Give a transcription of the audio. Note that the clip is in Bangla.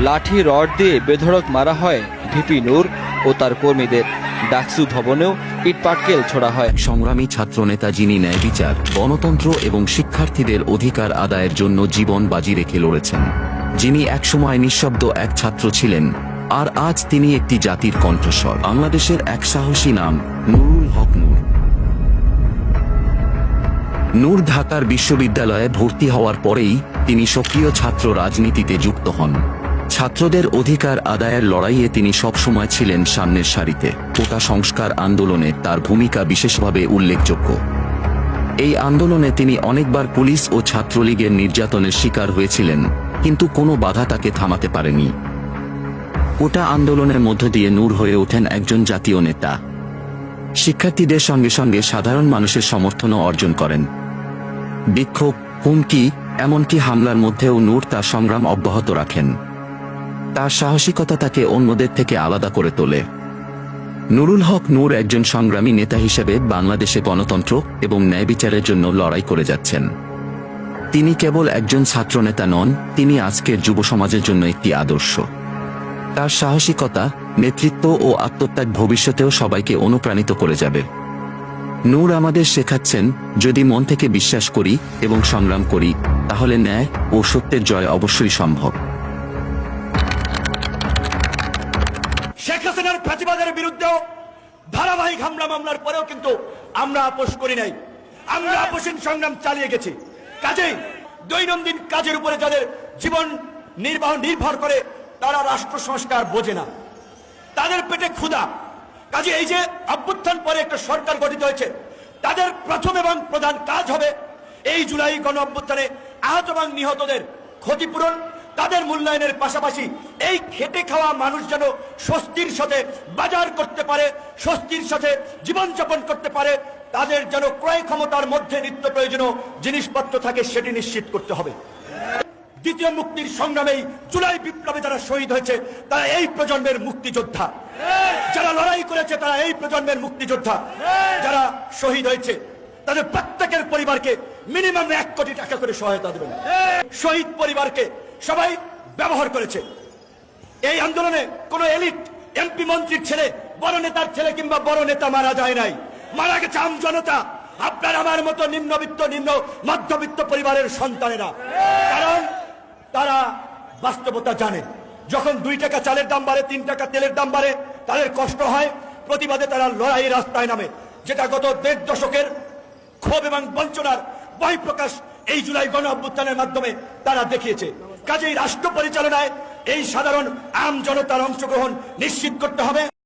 লাঠি রড দিয়ে বেধড়ক মারা হয় ভিপি নূর ও তার কর্মীদের। ডাকসু ভবনেও ইটপাটকেল ছোড়া হয়। সংগ্রামী ছাত্রনেতা যিনি ন্যায় বিচার, গণতন্ত্র এবং শিক্ষার্থীদের অধিকার আদায়ের জন্য জীবন বাজি রেখে লড়েছেন, যিনি একসময় নিঃশব্দ এক ছাত্র ছিলেন, আর আজ তিনি একটি জাতির কণ্ঠস্বর। বাংলাদেশের এক সাহসী নাম নুরুল হক নূর। নূর ঢাকার বিশ্ববিদ্যালয়ে ভর্তি হওয়ার পরেই তিনি সক্রিয় ছাত্র রাজনীতিতে যুক্ত হন। ছাত্রদের অধিকার আদায়ের লড়াইয়ে তিনি সবসময় ছিলেন সামনের সারিতে। কোটা সংস্কার আন্দোলনে তার ভূমিকা বিশেষভাবে উল্লেখযোগ্য। এই আন্দোলনে তিনি অনেকবার পুলিশ ও ছাত্রলীগের নির্যাতনের শিকার হয়েছিলেন, কিন্তু কোনো বাধা তাকে থামাতে পারেনি। কোটা আন্দোলনের মধ্য দিয়ে নূর হয়ে ওঠেন একজন জাতীয় নেতা। শিক্ষার্থীদের সঙ্গে সঙ্গে সাধারণ মানুষের সমর্থনও অর্জন করেন। বিক্ষোভ, হুমকি, এমনকি হামলার মধ্যেও নূর তার সংগ্রাম অব্যাহত রাখেন। তার সাহসিকতা তাকে অন্যদের থেকে আলাদা করে তোলে। নুরুল হক নূর একজন সংগ্রামী নেতা হিসেবে বাংলাদেশে গণতন্ত্র এবং ন্যায় বিচারের জন্য লড়াই করে যাচ্ছেন। তিনি কেবল একজন ছাত্রনেতা নন, তিনি আজকের যুব সমাজের জন্য একটি আদর্শ। তার সাহসিকতা, নেতৃত্ব ও আত্মত্যাগ ভবিষ্যতেও সবাইকে অনুপ্রাণিত করে যাবে। নূর আমাদের শেখাচ্ছেন, যদি মন থেকে বিশ্বাস করি এবং সংগ্রাম করি, তাহলে ন্যায় ও সত্যের জয় অবশ্যই সম্ভব। শেখ হাসিনার ফ্যাসিবাদের বিরুদ্ধেও ধারাবাহিক হামলা মামলার পরেও কিন্তু আমরা আপোষ করি নাই। আমরা আপোষহীন সংগ্রাম চালিয়ে গেছি। কাজেই দৈনন্দিন কাজের উপরে যাদের জীবন নির্ভর করে, তারা রাষ্ট্র সংস্কার বোঝে না, তাদের পেটে ক্ষুধা। কাজে এই যে অভ্যুত্থান পরে একটা সরকার গঠিত হয়েছে, তাদের প্রথম এবং প্রধান কাজ হবে এই জুলাই গণ অভ্যুত্থানে আহত এবং নিহতদের ক্ষতিপূরণ, তাদের মূল্যায়নের পাশাপাশি এই খেটে খাওয়া মানুষ যেন স্বস্তির সাথে বাজার করতে পারে, স্বস্তির সাথে জীবনযাপন করতে পারে, তাদের যেন ক্রয় ক্ষমতার মধ্যে নিত্য প্রয়োজনীয় জিনিসপত্র থাকে, সেটি নিশ্চিত করতে হবে। দ্বিতীয় মুক্তির সংগ্রামেই জুলাই বিপ্লবে যারা শহীদ হয়েছে, তারা এই প্রজন্মের মুক্তিযোদ্ধা। যারা লড়াই করেছে, তারা এই প্রজন্মের মুক্তিযোদ্ধা। যারা শহীদ হয়েছে, তাদের প্রত্যেকের পরিবারকে মিনিমাম 1 কোটি টাকা করে সহায়তা দেবেন। শহীদ পরিবারকে সবাই ব্যবহার করেছে। এই আন্দোলনে কোন এলিট, এমপি, মন্ত্রীর ছেলে, বড় নেতার ছেলে কিংবা বড় নেতা মারা যায় নাই, মারা গেছে আম জনতা, আপনার আমার মতো নিম্নবিত্ত, নিম্ন মধ্যবিত্ত পরিবারের সন্তানেরা। কারণ তারা বাস্তবতা জানে, যখন 2 টাকা চালের দাম বাড়ে, 3 টাকা তেলের দাম বাড়ে, তাদের কষ্ট হয়। প্রতিবাদে তারা লড়াই রাস্তায় নামে, যেটা গত 1.5 দশকের ক্ষোভ এবং বঞ্চনার বহিঃপ্রকাশ এই জুলাই গণ অভ্যুত্থানের মাধ্যমে তারা দেখিয়েছে। কাজেই রাষ্ট্র পরিচালনায় এই সাধারণ আম জনতার অংশগ্রহণ নিশ্চিত করতে হবে।